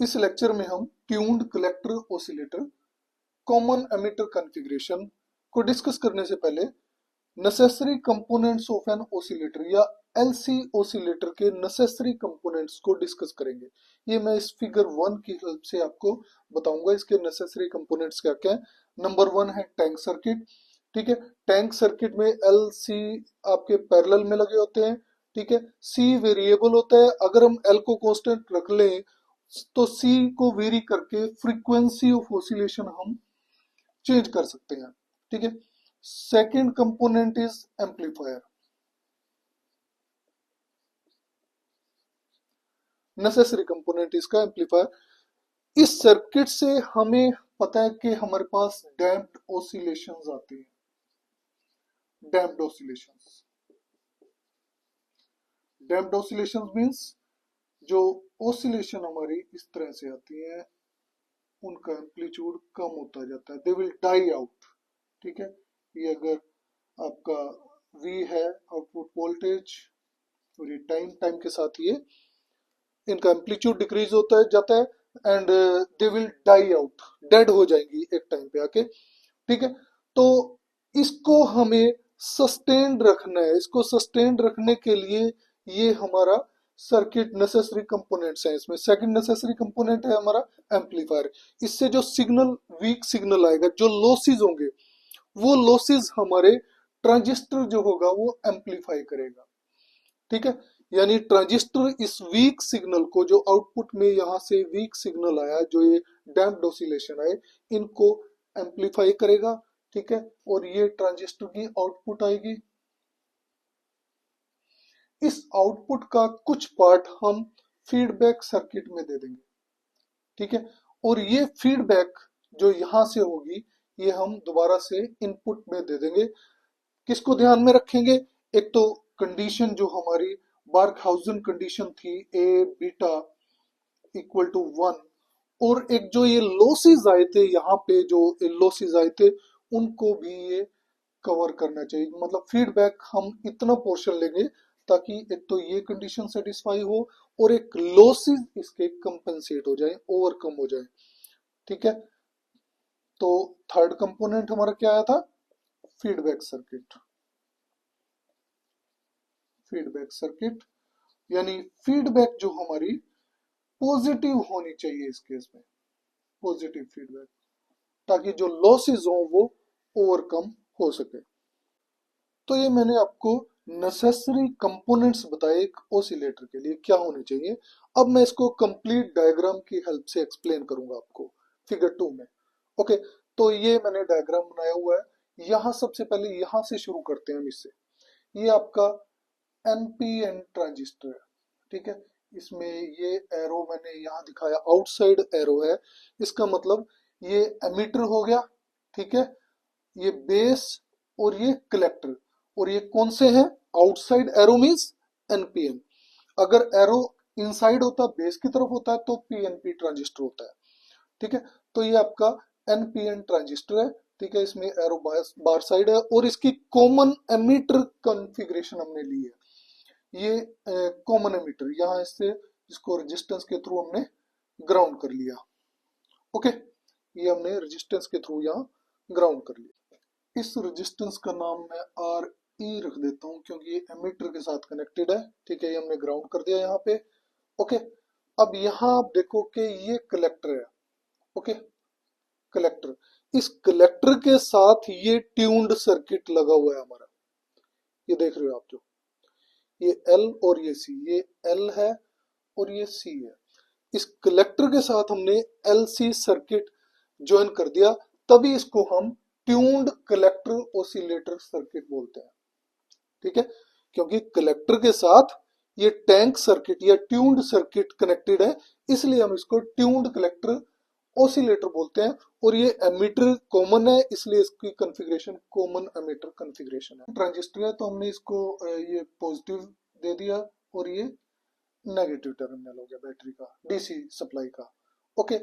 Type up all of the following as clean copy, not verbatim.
इस लेक्चर में हम tuned collector oscillator common emitter configuration को डिस्कस करने से पहले necessary components of an oscillator या एलसी ऑसिलेटर के नेसेसरी कंपोनेंट्स को डिस्कस करेंगे। ये मैं इस फिगर 1 की हेल्प से आपको बताऊंगा इसके नेसेसरी कंपोनेंट्स क्या क्या है। नंबर 1 है टैंक सर्किट। ठीक है, टैंक सर्किट में एल सी आपके पैरेलल में लगे होते हैं। ठीक है, सी वेरिएबल होता है। अगर हम एल को कांस्टेंट रख लें तो सी को वेरी करके फ्रीक्वेंसी ऑफ ऑसिलेशन हम चेंज कर सकते हैं। ठीक है, second component is amplifier. Necessary component इसका एम्पलीफायर। इस सर्किट से हमें पता है कि हमारे पास डैम्प्ड ऑसिलेशंस आती हैं। Damped oscillations, damped oscillations means जो ऑसिलेशन हमारी इस तरह से आती है उनका एम्पलीट्यूड कम होता जाता है, दे विल डाई आउट। ठीक है, ये अगर आपका V है आउटपुट वोल्टेज और ये टाइम के साथ ये इनका एम्पलीट्यूड डिक्रीज होता है जाता है and they will die out, dead हो जाएंगी एक टाइम पे आके। ठीक है, तो इसको हमें सस्टेन्ड रखना है। इसको सस्टेन्ड रखने के लिए ये हमारा सर्किट नेसेसरी कंपोनेंट्स है। इसमें सेकंड नेसेसरी कंपोनेंट है हमारा एम्पलीफायर। इससे जो सिग्नल वीक सिग्नल आएगा, जो लॉसेस होंगे, वो लॉसेस हमारे ट्रांजिस्टर जो होगा वो एम्पलीफाई करेगा। ठीक है, यानी ट्रांजिस्टर इस वीक सिग्नल को, जो आउटपुट में यहां से वीक सिग्नल आया, जो ये डैम्प्ड ऑसिलेशन आए, इनको एम्पलीफाई करेगा। ठीक है, और ये ट्रांजिस्टर की आउटपुट आएगी। इस आउटपुट का कुछ पार्ट हम फीडबैक सर्किट में दे देंगे। ठीक है, और ये फीडबैक जो यहां से होगी ये हम दोबारा से इनपुट में दे देंगे। किसको ध्यान में रखेंगे? एक तो कंडीशन जो हमारी बार्कहाउज़न कंडीशन थी, ए बीटा इक्वल टू 1, और एक जो ये लॉसेस आए थे, यहाँ पे जो लॉसेस आए थे उनको भी ये कवर करना चाहिए। मतलब फीडबैक हम इतना पोर्शन लेंगे ताकि एक तो ये कंडीशन सेटिस्फाई हो और एक लॉसेस इसके कंपेंसेट हो जाए, ओवरकम हो जाए। ठीक है, तो थर्ड कंपोनेंट हमारा क्या आया था? Feedback circuit. फीडबैक सर्किट यानी फीडबैक जो हमारी पॉजिटिव होनी चाहिए इस केस में, पॉजिटिव फीडबैक, ताकि जो लॉसेस हो वो ओवरकम हो सके। तो ये मैंने आपको नेसेसरी कंपोनेंट्स बताए एक ऑसिलेटर के लिए क्या होने चाहिए। अब मैं इसको कंप्लीट डायग्राम की हेल्प से एक्सप्लेन करूंगा आपको फिगर 2 में। ओके, तो ये मैंने डायग्राम बनाया हुआ है। यहाँ सबसे पहले यहाँ से शुरू करते हैं हम इससे। ये आपका एनपीएन ट्रांजिस्टर है। ठीक है, इसमें ये एरो मैंने यहाँ दिखाया, आउटसाइड एरो है, इसका मतलब ये एमिटर हो गया। ठीक है, ये बेस और ये कलेक्टर, और ये कौन से हैं? Outside arrow means NPN. अगर एरो इनसाइड होता, बेस की तरफ होता है, तो पीएनपी ट्रांजिस्टर होता है। ठीक है, तो ये आपका एनपीएन ट्रांजिस्टर है। ठीक है, इसमें एरो बार साइड है और इसकी कॉमन एमिटर कॉन्फ़िगरेशन हमने ली है। ये कॉमन एमिटर, यहाँ इससे इसको रेजिस्टेंस के थ्रू हमने ग्राउंड कर लिया। ओके, ये हमने रेजिस्टेंस के थ्रू यहाँ ग्राउंड कर लिया। इस रेजिस्टेंस का नाम मैं आर ई रख देता हूँ क्योंकि ये एमिटर के साथ कनेक्टेड है। ठीक है, ये हमने ग्राउंड कर दिया यहाँ पे। ओके, अब यहाँ आप देखो कि ये कलेक्टर है। ओके, कलेक्टर, इस कलेक्टर के साथ ये ट्यून्ड सर्किट लगा हुआ है हमारा। ये देख रहे हो आप, जो ये एल और ये सी, ये एल है और ये सी है। इस कलेक्टर के साथ हमने एल सी सर्किट ज्वाइन कर दिया, तभी इसको हम ट्यून्ड कलेक्टर ऑसिलेटर सर्किट बोलते हैं। ठीक है, क्योंकि कलेक्टर के साथ ये टैंक सर्किट या ट्यून्ड सर्किट कनेक्टेड है, इसलिए हम इसको ट्यून्ड कलेक्टर ऑसिलेटर बोलते हैं। और ये एमिटर कॉमन है, इसलिए इसकी कॉन्फ़िगरेशन कॉमन एमिटर कॉन्फ़िगरेशन है। ट्रांजिस्टर है तो हमने इसको ये पॉजिटिव दे दिया और ये नेगेटिव टर्मिनल हो गया बैटरी का, डीसी सप्लाई का। ओके,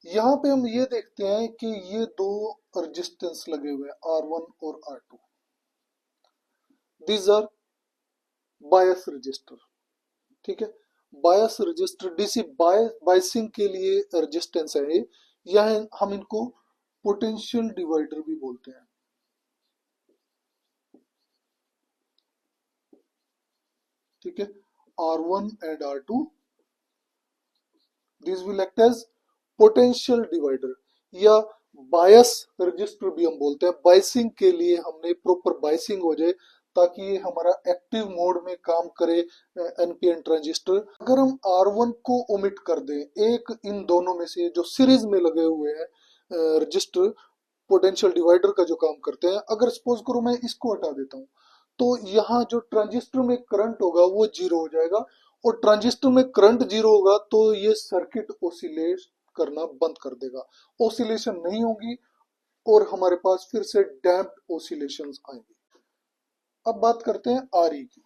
यहाँ पे हम ये देखते हैं कि ये दो रेजिस्टेंस लगे हुए हैं, R1 और R2। These are bias register. ठीक है, बायस रजिस्टर, डीसी बायसिंग के लिए रेजिस्टेंस है ये, या हम इनको पोटेंशियल डिवाइडर भी बोलते हैं। ठीक है, R1 and R2, this will act as potential divider, या बायस रजिस्टर भी हम बोलते हैं। बायसिंग के लिए हमने प्रॉपर बायसिंग हो जाए ताकि ये हमारा एक्टिव मोड में काम करे एनपीएन ट्रांजिस्टर। अगर हम R1 को ओमिट कर दें, एक इन दोनों में से जो सीरीज में लगे हुए हैं रजिस्टर पोटेंशियल डिवाइडर का जो काम करते हैं, अगर सपोज करो मैं इसको हटा देता हूँ, तो यहाँ जो ट्रांजिस्टर में करंट होगा वो जीरो हो जाएगा, और ट्रांजिस्टर में करंट जीरो होगा तो ये सर्किट ओसिलेट करना बंद कर देगा, ओसिलेशन नहीं होगी, और हमारे पास फिर से डैम्प्ड ओसिलेशंस आएंगे। अब बात करते हैं आरई की।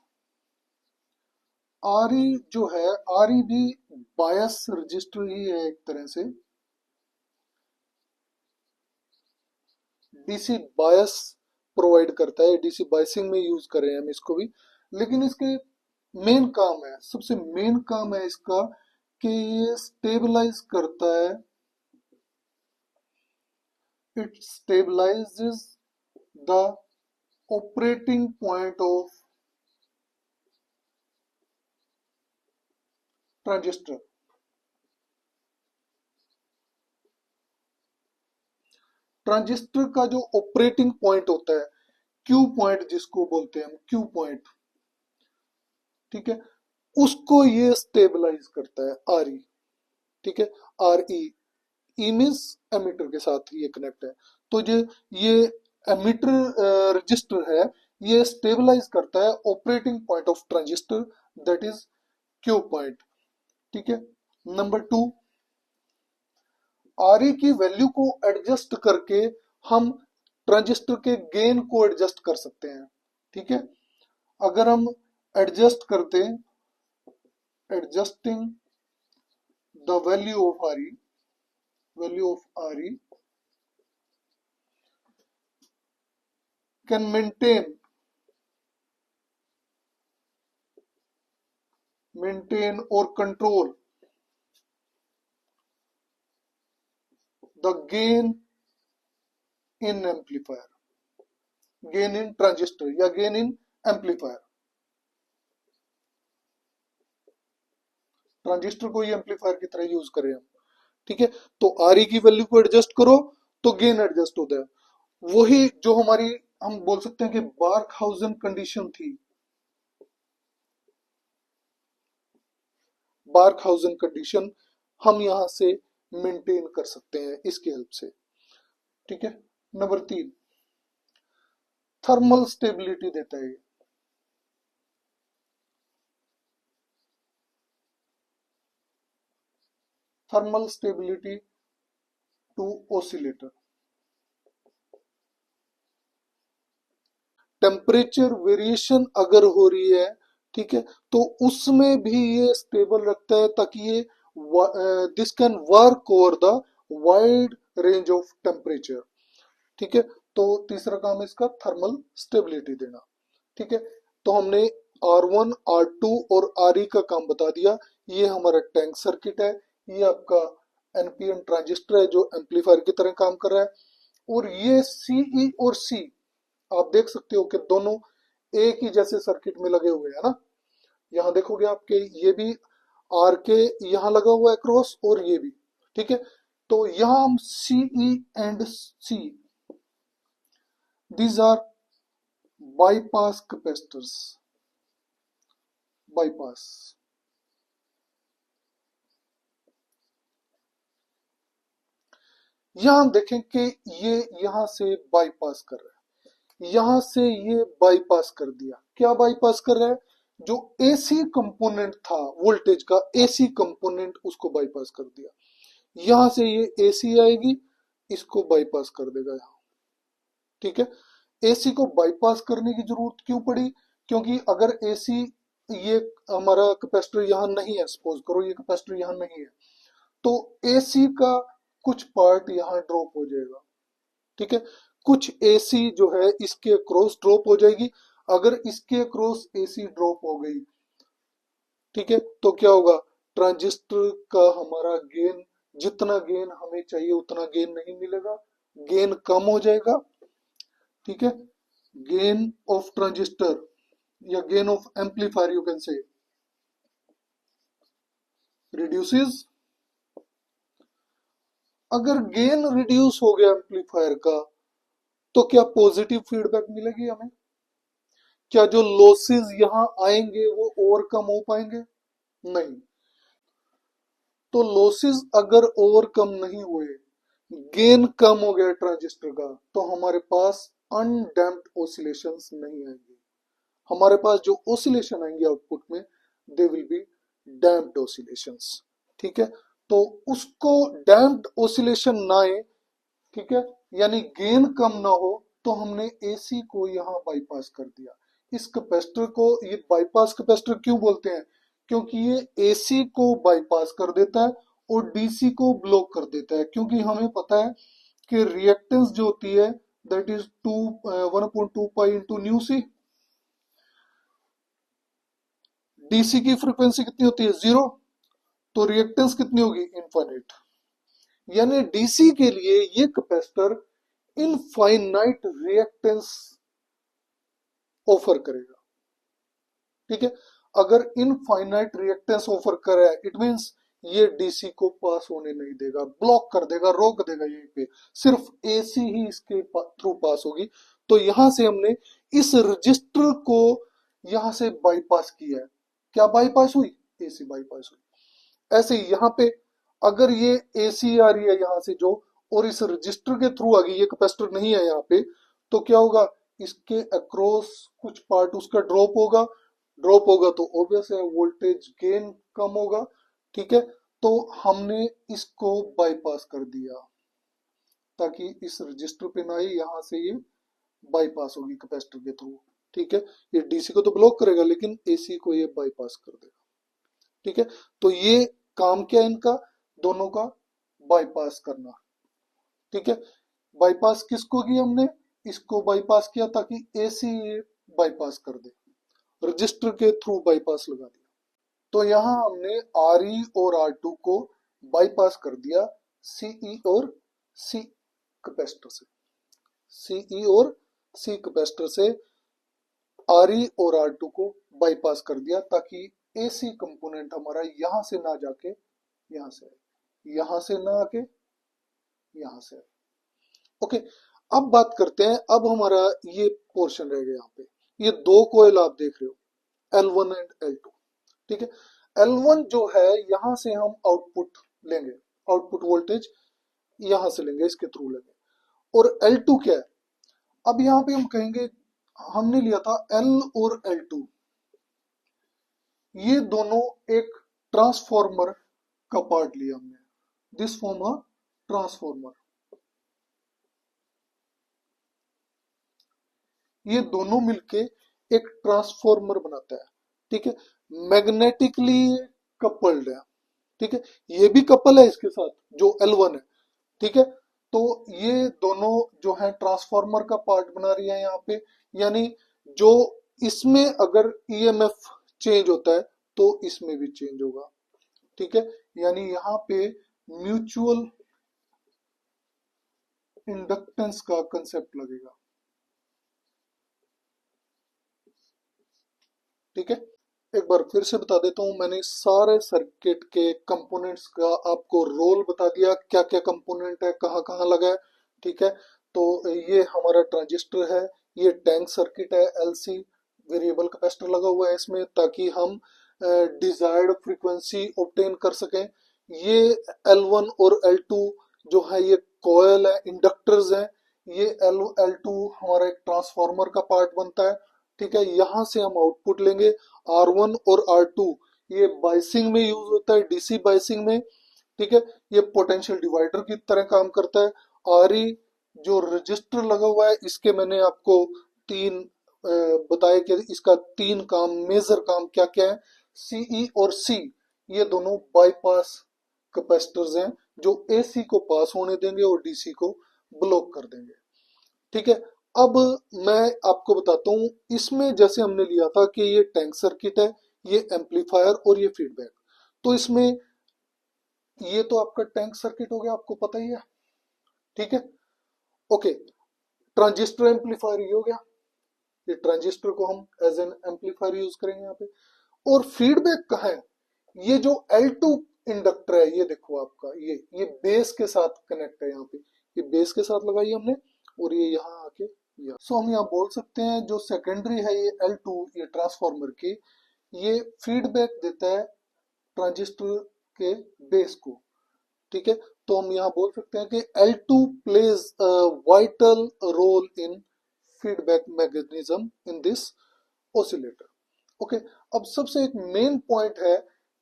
आरई जो है, आरई भी बायस रजिस्टर ही है एक तरह से, डीसी बायस प्रोवाइड करता है, डीसी बायसिंग में यूज करें हम इसको भी, लेकिन इसके मेन काम है, सबसे मेन काम है इसका कि ये स्टेबलाइज करता है, it stabilises the operating point of transistor. Transistor का जो ऑपरेटिंग पॉइंट होता है, क्यू पॉइंट जिसको बोलते हैं हम, क्यू पॉइंट, ठीक है, उसको ये स्टेबलाइज करता है आरई। ठीक है, आर ई मीन्स एमीटर के साथ ये कनेक्ट है, तो ये एमीटर रजिस्टर है, ये स्टेबलाइज करता है operating point of transistor, that is Q point. ठीक है, नंबर टू, आर ई की वैल्यू को एडजस्ट करके हम ट्रांजिस्टर के गेन को एडजस्ट कर सकते हैं। ठीक है, अगर हम एडजस्ट करते, adjusting the value of R E, value of RE can maintain or control the gain in amplifier, gain in transistor या gain in amplifier। ट्रांजिस्टर को ये एम्पलीफायर की तरह यूज करें हम। ठीक है, तो आर ई की वैल्यू को एडजस्ट करो तो गेन एडजस्ट होता है, वही जो हमारी हम बोल सकते हैं कि बार्कहाउज़न कंडीशन थी, बार्कहाउज़न कंडीशन हम यहां से मेंटेन कर सकते हैं इसकी हेल्प से। ठीक है, नंबर तीन, थर्मल स्टेबिलिटी देता है, thermal stability to oscillator. Temperature variation अगर हो रही है, ठीक है, तो उसमें भी ये स्टेबल रखता है ताकि ये this can work over the wide range of temperature. ठीक है, तो तीसरा काम है इसका थर्मल स्टेबिलिटी देना। ठीक है, तो हमने R1, R2 और RE का काम बता दिया। ये हमारा टैंक सर्किट है, ये आपका एनपीएन ट्रांजिस्टर है जो एम्पलीफायर की तरह काम कर रहा है, और ये सीई और सी आप देख सकते हो कि दोनों एक ही जैसे सर्किट में लगे हुए हैं ना। यहाँ देखोगे आपके ये भी आर के यहाँ लगा हुआ है क्रॉस, और ये भी। ठीक है, तो यहाँ हम CE and C, these are bypass capacitors, bypass. यहां हम देखें कि ये यहां से बाईपास कर रहा है, यहां से ये बाईपास कर दिया। क्या बाईपास कर रहा है? जो एसी कंपोनेंट था वोल्टेज का, एसी कंपोनेंट उसको बाईपास कर दिया। यहां से ये एसी आएगी, इसको बाईपास कर देगा यहां। ठीक है, एसी को बाईपास करने की जरूरत क्यों पड़ी? क्योंकि अगर एसी, ये हमारा कैपेसिटर यहां नहीं है, सपोज करो ये कैपेसिटर यहां नहीं है, तो एसी का कुछ पार्ट यहां ड्रॉप हो जाएगा। ठीक है, कुछ एसी जो है इसके क्रॉस ड्रॉप हो जाएगी। अगर इसके क्रॉस एसी ड्रॉप हो गई, ठीक है, तो क्या होगा, ट्रांजिस्टर का हमारा गेन, जितना गेन हमें चाहिए उतना गेन नहीं मिलेगा, गेन कम हो जाएगा। ठीक है, गेन ऑफ ट्रांजिस्टर या gain of amplifier you can say reduces. अगर गेन रिड्यूस हो गया एम्पलीफायर का, तो क्या पॉजिटिव फीडबैक मिलेगी हमें? क्या जो लॉसेस यहां आएंगे वो ओवरकम हो पाएंगे? नहीं। तो लॉसेस अगर ओवरकम नहीं हुए, गेन कम हो गया ट्रांजिस्टर का, तो हमारे पास अनडैम्प्ड ऑसिलेशंस नहीं आएंगे। हमारे पास जो ऑसिलेशन आएंगे आउटपुट में, they will be damped oscillations. ठीक है, तो उसको डैम्प्ड ऑसिलेशन ना आए, ठीक है, यानी गेन कम ना हो, तो हमने एसी को यहाँ बाईपास कर दिया। इस कैपेसिटर को ये बाईपास कैपेसिटर क्यों बोलते हैं? क्योंकि ये एसी को बाईपास कर देता है और डीसी को ब्लॉक कर देता है। क्योंकि हमें पता है कि रिएक्टेंस जो होती है that is 1/2 pi into nu C. DC की फ्रीक्वेंसी कितनी होती है? 0। तो रिएक्टेंस कितनी होगी? इनफाइनाइट। यानी डीसी के लिए ये कैपेसिटर इनफाइनाइट रिएक्टेंस ऑफर करेगा। ठीक है, अगर इनफाइनाइट रिएक्टेंस ऑफर करे, इट मींस ये डीसी को पास होने नहीं देगा, ब्लॉक कर देगा, रोक देगा, यहीं पे सिर्फ एसी ही इसके थ्रू पास होगी। तो यहां से हमने इस रजिस्टर को यहां से बाईपास किया है। क्या बाईपास हुई? एसी बाईपास हुई। ऐसे ही यहाँ पे अगर ये एसी आ रही है यहां से जो, और इस रजिस्टर के थ्रू आ गई, ये कैपेसिटर नहीं है यहाँ पे, तो क्या होगा, इसके अक्रॉस कुछ पार्ट उसका ड्रॉप होगा। ड्रॉप होगा तो ऑब्वियस है वोल्टेज गेन कम होगा। ठीक है, तो हमने इसको बाईपास कर दिया ताकि इस रजिस्टर पे ना ही, यहां से ये बाईपास होगी कैपेसिटर के थ्रू। ठीक है, ये डीसी को तो ब्लॉक करेगा लेकिन एसी को ये बाईपास कर देगा। ठीक है, तो ये काम क्या है इनका, दोनों का बाईपास करना। ठीक है, बाईपास किसको किया हमने? इसको बाईपास किया ताकि एसी बाईपास कर दे, रजिस्टर के थ्रू बाईपास लगा दिया। तो यहां हमने आर ई और आर टू को बाईपास कर दिया सीई और सी कैपेसिटर से। सीई और सी कैपेसिटर से आर ई और आर टू को बाईपास कर दिया ताकि एसी कंपोनेंट हमारा यहां से ना जाके यहां से आए, यहां से ना आके यहां से आए। ओके, अब बात करते हैं, अब हमारा ये पोर्शन रह गया यहाँ पे, ये दो कोयल आप देख रहे हो L1 एंड L2। ठीक है, L1 जो है यहां से हम आउटपुट लेंगे, आउटपुट वोल्टेज यहां से लेंगे, इसके थ्रू लेंगे। और L2 क्या है? अब यहाँ पे हम कहेंगे, हमने लिया था L और L2, ये दोनों एक ट्रांसफॉर्मर का पार्ट लिया हमने, दिस फॉर्म अ ट्रांसफॉर्मर। ये दोनों मिलके एक ट्रांसफॉर्मर बनाता है। ठीक है, मैग्नेटिकली कपल्ड है। ठीक है, ये भी कपल है इसके साथ जो L1 है। ठीक है, तो ये दोनों जो है ट्रांसफॉर्मर का पार्ट बना रही है यहाँ पे। यानी जो इसमें अगर ईएमएफ चेंज होता है तो इसमें भी चेंज होगा। ठीक है, यानी यहाँ पे म्यूचुअल इंडक्टेंस का कंसेप्ट लगेगा। ठीक है, एक बार फिर से बता देता हूं, मैंने सारे सर्किट के कंपोनेंट्स का आपको रोल बता दिया, क्या क्या कंपोनेंट है, कहाँ कहाँ लगा है। ठीक है, तो ये हमारा ट्रांजिस्टर है, ये टैंक सर्किट है, एलसी वेरिएबल कैपेसिटर लगा हुआ है इसमें ताकि हम डिजायर्ड फ्रीक्वेंसी ऑब्टेन कर सकें। ये L1 और L2 जो है ये कॉयल है, इंडक्टर्स हैं। ये L2 हमारा एक ट्रांसफार्मर का पार्ट बनता है। ठीक है, यहां से हम आउटपुट लेंगे। R1 और R2 ये बाइसिंग में यूज होता है, डीसी बाइसिंग में। ठीक है, ये पोटेंशियल डिवाइडर की तरह काम करता है। RE जो रजिस्टर लगा हुआ है, इसके मैंने आपको तीन बताया कि इसका तीन काम, मेजर काम क्या क्या है। सीई और सी ये दोनों बाईपास कैपेसिटर्स हैं जो एसी को पास होने देंगे और डीसी को ब्लॉक कर देंगे। ठीक है, अब मैं आपको बताता हूं, इसमें जैसे हमने लिया था कि ये टैंक सर्किट है, ये एम्पलीफायर और ये फीडबैक। तो इसमें ये तो आपका टैंक सर्किट हो गया, आपको पता ही है, ठीक है। ओके, ट्रांजिस्टर एम्पलीफायर ये हो गया, ये ट्रांजिस्टर को हम एज एन एम्पलीफायर यूज करेंगे यहाँ पे। और फीडबैक कहाँ है, ये जो L2 इंडक्टर है, ये देखो आपका ये बेस के साथ कनेक्ट है, यहाँ पे ये बेस के साथ लगाई हमने, और ये यहाँ आके ये। सो हम यहाँ बोल सकते हैं जो सेकेंडरी है ये L2, ये ट्रांसफार्मर की, ये फीडबैक देता है ट्रांजिस्टर के बेस को, ठीक है। तो हम यहाँ बोल सकते हैं कि L2 plays a vital role in feedback mechanism in this oscillator। Okay, अब सबसे एक मेन पॉइंट है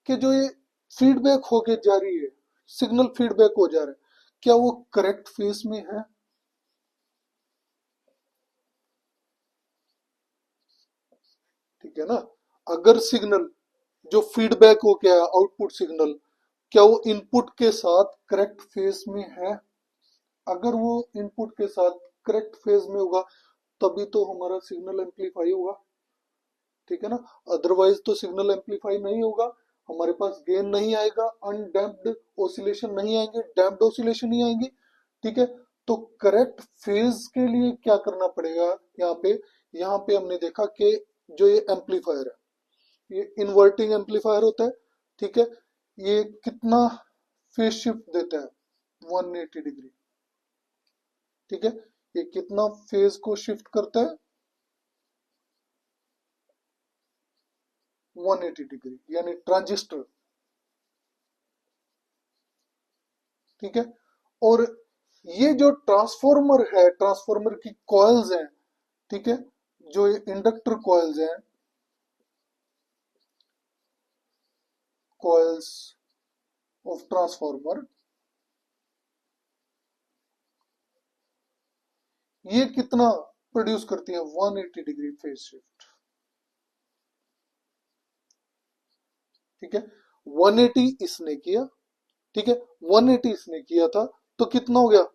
कि जो ये फीडबैक होके जा रही है, सिग्नल फीडबैक हो जा रहा है, क्या वो करेक्ट फेज में है? ठीक है ना। अगर सिग्नल जो फीडबैक हो गया आउटपुट सिग्नल, क्या वो इनपुट के साथ करेक्ट फेज में है? अगर वो इनपुट के साथ करेक्ट फेज में होगा तभी तो हमारा सिग्नल एम्पलीफाई होगा, ठीक है ना। अदरवाइज तो सिग्नल एम्पलीफाई नहीं होगा, हमारे पास गेन नहीं आएगा, अनडैम्प्ड ओसिलेशन नहीं आएंगे, डैम्प्ड ओसिलेशन ही आएंगे, ठीक है। तो करेक्ट फेज के लिए क्या करना पड़ेगा, यहाँ पे हमने देखा कि जो ये एम्पलीफायर है ये इन्वर्टिंग एम्पलीफायर होता है, ठीक है। ये कितना फेज शिफ्ट देता है, 180 डिग्री, ठीक है। ये कितना फेज को शिफ्ट करता है, 180 डिग्री, यानी ट्रांजिस्टर, ठीक है। और ये जो ट्रांसफॉर्मर है, ट्रांसफॉर्मर की कॉइल्स हैं, ठीक है, जो ये इंडक्टर कॉइल्स हैं, कॉइल्स ऑफ ट्रांसफॉर्मर, ये कितना प्रोड्यूस करती है, 180 डिग्री फेज शिफ्ट, ठीक है। 180 इसने किया, ठीक है, 180 इसने किया था, तो कितना हो गया,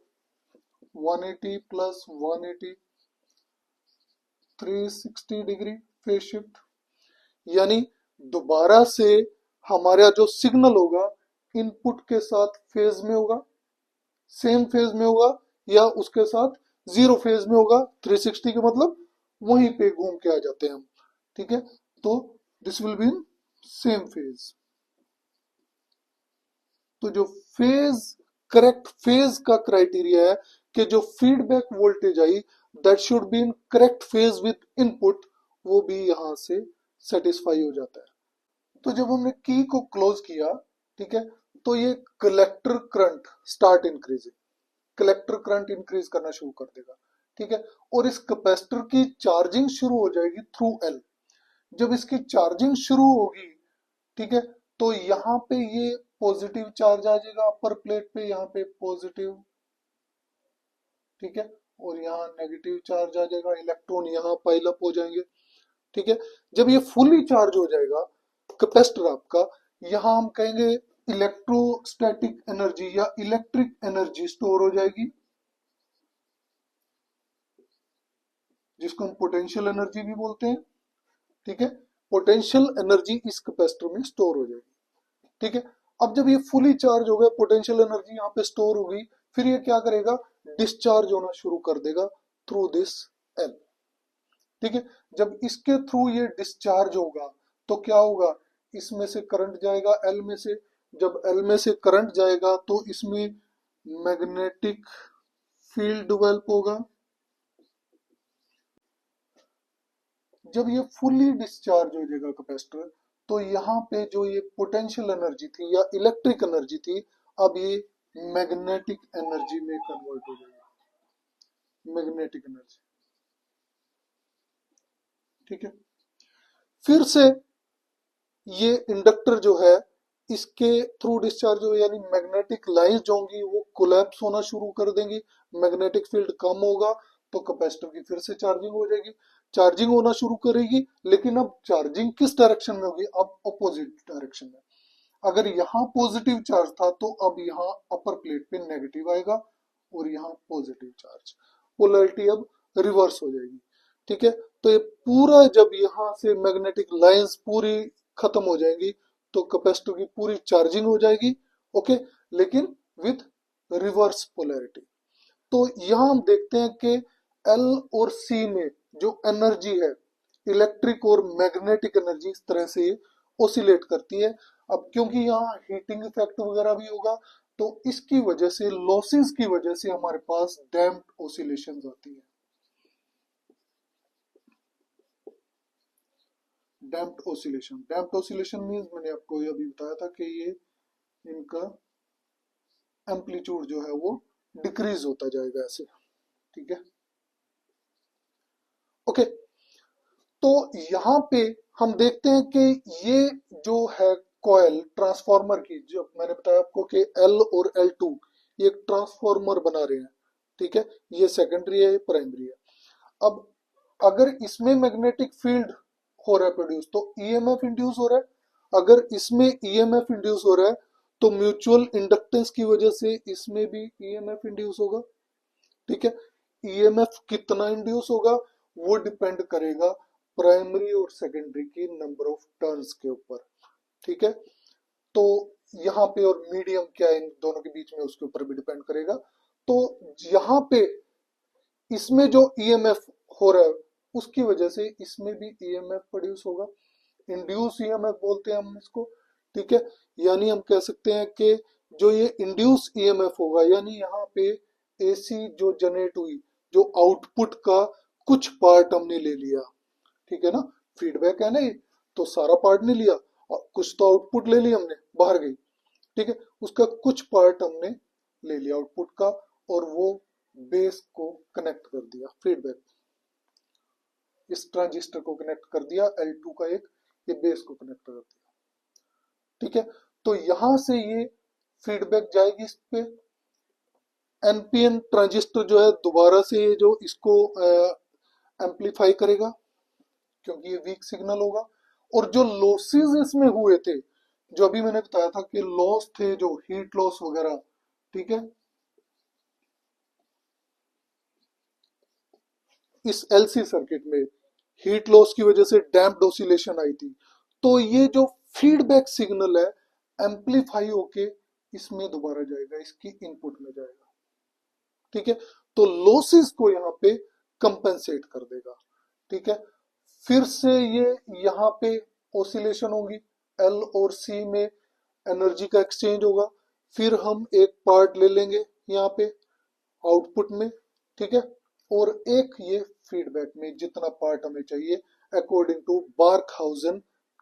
180 प्लस 180, 360 डिग्री फेज शिफ्ट। यानी दोबारा से हमारा जो सिग्नल होगा इनपुट के साथ फेज में होगा, सेम फेज में होगा, या उसके साथ जीरो फेज में होगा। 360 का मतलब वहीं पे घूम के आ जाते हैं हम, ठीक है। तो this will be in same phase. तो जो फेज, करेक्ट फेज का क्राइटेरिया है कि जो feedback voltage I that should be in correct phase with input, वो भी यहां से सेटिस्फाई हो जाता है। तो जब हमने की को क्लोज किया, ठीक है, तो ये collector current start increasing, collector current increase करना शुरू कर देगा, ठीक है। और इस कैपेसिटर की चार्जिंग शुरू हो जाएगी थ्रू एल। जब इसकी चार्जिंग शुरू होगी, ठीक है, तो यहाँ पे ये पॉजिटिव चार्ज आ जाएगा अपर प्लेट पे, यहाँ पे पॉजिटिव, ठीक है, और यहाँ नेगेटिव चार्ज आ जाएगा, इलेक्ट्रॉन यहाँ पाइल अप हो जाएंगे, ठीक है। जब ये फुली चार्ज हो जाएगा कैपेसिटर आपका, यहाँ हम कहेंगे इलेक्ट्रोस्टैटिक एनर्जी या इलेक्ट्रिक एनर्जी स्टोर हो जाएगी, जिसको हम पोटेंशियल एनर्जी भी बोलते हैं, ठीक है। पोटेंशियल एनर्जी इस कैपेसिटर में स्टोर हो जाएगी, ठीक है। अब जब ये फुली चार्ज हो गया, पोटेंशियल एनर्जी यहाँ पे स्टोर हो गई, फिर ये क्या करेगा, डिस्चार्ज होना शुरू कर देगा थ्रू दिस एल, ठीक है। जब इसके थ्रू ये डिस्चार्ज होगा तो क्या होगा, इसमें से करंट जाएगा एल में से, जब एल में से करंट जाएगा तो इसमें मैग्नेटिक फील्ड डेवलप होगा। जब ये फुली डिस्चार्ज हो जाएगा कैपेसिटर, तो यहाँ पे जो ये पोटेंशियल एनर्जी थी या इलेक्ट्रिक एनर्जी थी, अब ये मैग्नेटिक एनर्जी में कन्वर्ट हो जाएगी, मैग्नेटिक एनर्जी, ठीक है। फिर से ये इंडक्टर जो है इसके थ्रू डिस्चार्ज हो, यानी मैग्नेटिक लाइंस जो होंगी वो कोलैप्स होना शुरू कर देंगी, मैग्नेटिक फील्ड कम होगा, तो कैपेसिटर की फिर से चार्जिंग हो जाएगी, चार्जिंग होना शुरू करेगी, लेकिन अब चार्जिंग किस डायरेक्शन में होगी, अब अपोजिट डायरेक्शन में। अगर यहाँ पॉजिटिव चार्ज था तो अब यहाँ अपर प्लेट पे नेगेटिव आएगा, और यहाँ पॉजिटिव चार्ज, पोलैरिटी अब रिवर्स हो जाएगी, ठीक है। तो ये पूरा जब यहाँ से मैग्नेटिक लाइंस पूरी खत्म हो जाएंगी तो कैपेसिटर की पूरी चार्जिंग हो जाएगी। ओके, लेकिन विथ रिवर्स पोलैरिटी। तो यहां हम देखते हैं कि एल और सी में जो एनर्जी है, इलेक्ट्रिक और मैग्नेटिक एनर्जी, इस तरह से ओसिलेट करती है। अब क्योंकि यहाँ हीटिंग इफेक्ट वगैरह भी होगा तो इसकी वजह से, लॉसेस की वजह से हमारे पास डैम्प्ड ओसिलेशंस आती है। डैम्प्ड ओसिलेशन मींस मैंने आपको ये अभी बताया था कि ये इनका एम्पलीट्यूड जो है वो डिक्रीज होता जाएगा ऐसे। ठीक है, ओके। तो यहाँ पे हम देखते हैं कि ये जो है कॉयल ट्रांसफार्मर की, जो मैंने बताया आपको कि एल और एल टू ये एक ट्रांसफार्मर बना रहे हैं। ठीक है, ये सेकेंडरी है, ये प्राइमरी है। अब अगर इसमें मैग्नेटिक फील्ड हो रहा है प्रोड्यूस तो ईएमएफ इंड्यूस हो रहा है। अगर इसमें ईएमएफ इंड्यूस हो रहा है तो म्यूचुअल इंडक्टेंस की वजह से इसमें भी ईएमएफ इंड्यूस होगा। ठीक है, ईएमएफ कितना इंड्यूस होगा वो डिपेंड करेगा प्राइमरी और सेकेंडरी की नंबर ऑफ टर्न्स के ऊपर। ठीक है, तो यहाँ पे और मीडियम क्या है इन दोनों के बीच में उसके ऊपर भी डिपेंड करेगा। तो यहाँ पे इसमें जो ईएमएफ हो रहा है उसकी वजह से इसमें भी ईएमएफ प्रोड्यूस होगा, इंड्यूस ईएमएफ बोलते हैं हम इसको। ठीक है, यानी हम कह सकते हैं कि जो ये इंड्यूस ईएमएफ होगा, यानी यहाँ पे एसी जो जनरेट हुई, जो आउटपुट का कुछ पार्ट हमने ले लिया। ठीक है ना, फीडबैक है ना ये, तो सारा पार्ट नहीं लिया, और कुछ तो आउटपुट ले लिया हमने, बाहर गई। ठीक है, उसका कुछ पार्ट हमने ले लिया आउटपुट का और वो बेस को कनेक्ट कर दिया, फीडबैक इस ट्रांजिस्टर को कनेक्ट कर दिया, L2 का एक, ये बेस को कनेक्ट कर दिया। ठीक है, तो यहां से ये फीडबैक जाएगी इस पे, एनपीएन ट्रांजिस्टर जो है दोबारा से ये जो इसको एम्पलीफाई करेगा क्योंकि ये वीक सिग्नल होगा। और जो लॉसेस इसमें हुए थे, जो अभी मैंने बताया था कि लॉस थे जो हीट लॉस वगैरह, ठीक है, इस एलसी सर्किट में हीट लॉस की वजह से डैम्प्ड ऑसिलेशन आई थी। तो ये जो फीडबैक सिग्नल है एम्पलीफाई होके इसमें दोबारा जाएगा, इसकी इनपुट में जाएगा। ठीक है, तो लॉसेस को यहाँ पे कंपेंसेट कर देगा। ठीक है, फिर से ये यहाँ पे ऑसिलेशन होगी, एल और सी में एनर्जी का एक्सचेंज होगा। फिर हम एक पार्ट ले लेंगे यहाँ पे आउटपुट में। ठीक है, और एक ये फीडबैक में जितना पार्ट हमें चाहिए अकॉर्डिंग टू बार्कहाउजेन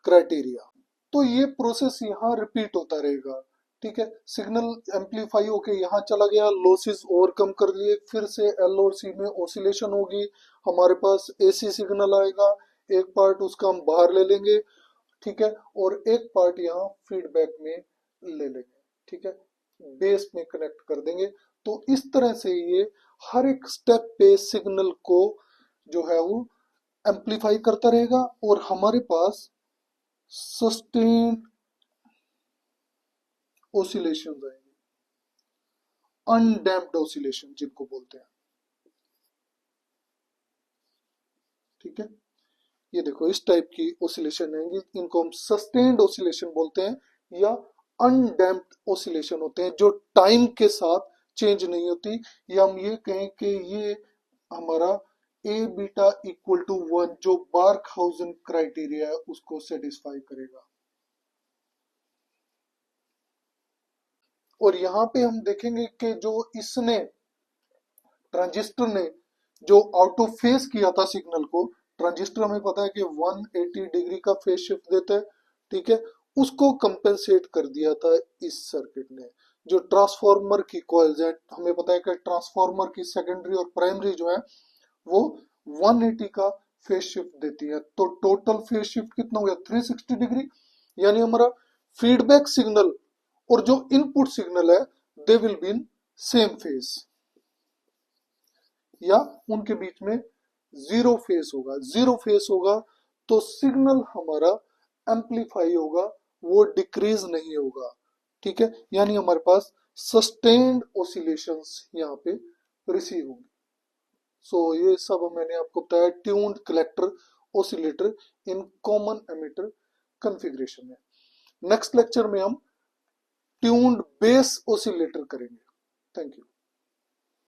क्राइटेरिया। तो ये प्रोसेस यहाँ रिपीट होता रहेगा। ठीक है, सिग्नल एम्पलीफाई होके यहाँ चला गया, लॉसेस ओवरकम कर लिए, फिर से एल और सी में ऑसिलेशन होगी, हमारे पास एसी सिग्नल आएगा, एक पार्ट उसका हम बाहर ले लेंगे। ठीक है, और एक पार्ट यहाँ फीडबैक में ले लेंगे। ठीक है, बेस में कनेक्ट कर देंगे। तो इस तरह से ये हर एक स्टेप पे सिग्नल को जो है वो एम्पलीफाई करता रहेगा और हमारे पास सस्टेन्ड ओसिलेशन आएंगे, अनडैम्प्ड ओसिलेशन जिनको बोलते हैं। ठीक है, ये देखो इस टाइप की ओसिलेशन आएंगी, इनको हम सस्टेन्ड ओसिलेशन बोलते हैं, या अनडैम्प्ड ओसिलेशन होते हैं जो टाइम के साथ चेंज नहीं होती। या हम ये कहें कि ये हमारा ए बीटा इक्वल टू 1 जो बार्कहाउजेन क्राइटेरिया है उसको सेटिस्फाई करेगा। और यहाँ पे हम देखेंगे कि जो इसने ट्रांजिस्टर ने जो आउट ऑफ फेज किया था सिग्नल को, ट्रांजिस्टर हमें पता है कि 180 डिग्री का फेज शिफ्ट देता है। ठीक है, उसको कंपेंसेट कर दिया था इस सर्किट ने। जो ट्रांसफार्मर की कॉइल्स है, हमें पता है कि ट्रांसफार्मर की सेकेंडरी और प्राइमरी जो है वो 180 का फेज शिफ्ट देती है। तो टोटल फेज शिफ्ट कितना हो गया, 360 डिग्री। यानी हमारा फीडबैक सिग्नल और जो इनपुट सिग्नल है they will be in same phase, या उनके बीच में जीरो फेस होगा। जीरो फेस होगा तो सिग्नल हमारा एम्पलीफाई होगा, वो डिक्रीज नहीं होगा। ठीक है, यानी हमारे पास सस्टेन्ड ओसिलेशंस यहाँ पे रिसीव होंगे। सो ये सब मैंने आपको बताया tuned collector oscillator in common emitter configuration है। नेक्स्ट लेक्चर में हम ट्यून्ड बेस ऑसिलेटर करेंगे। Thank you.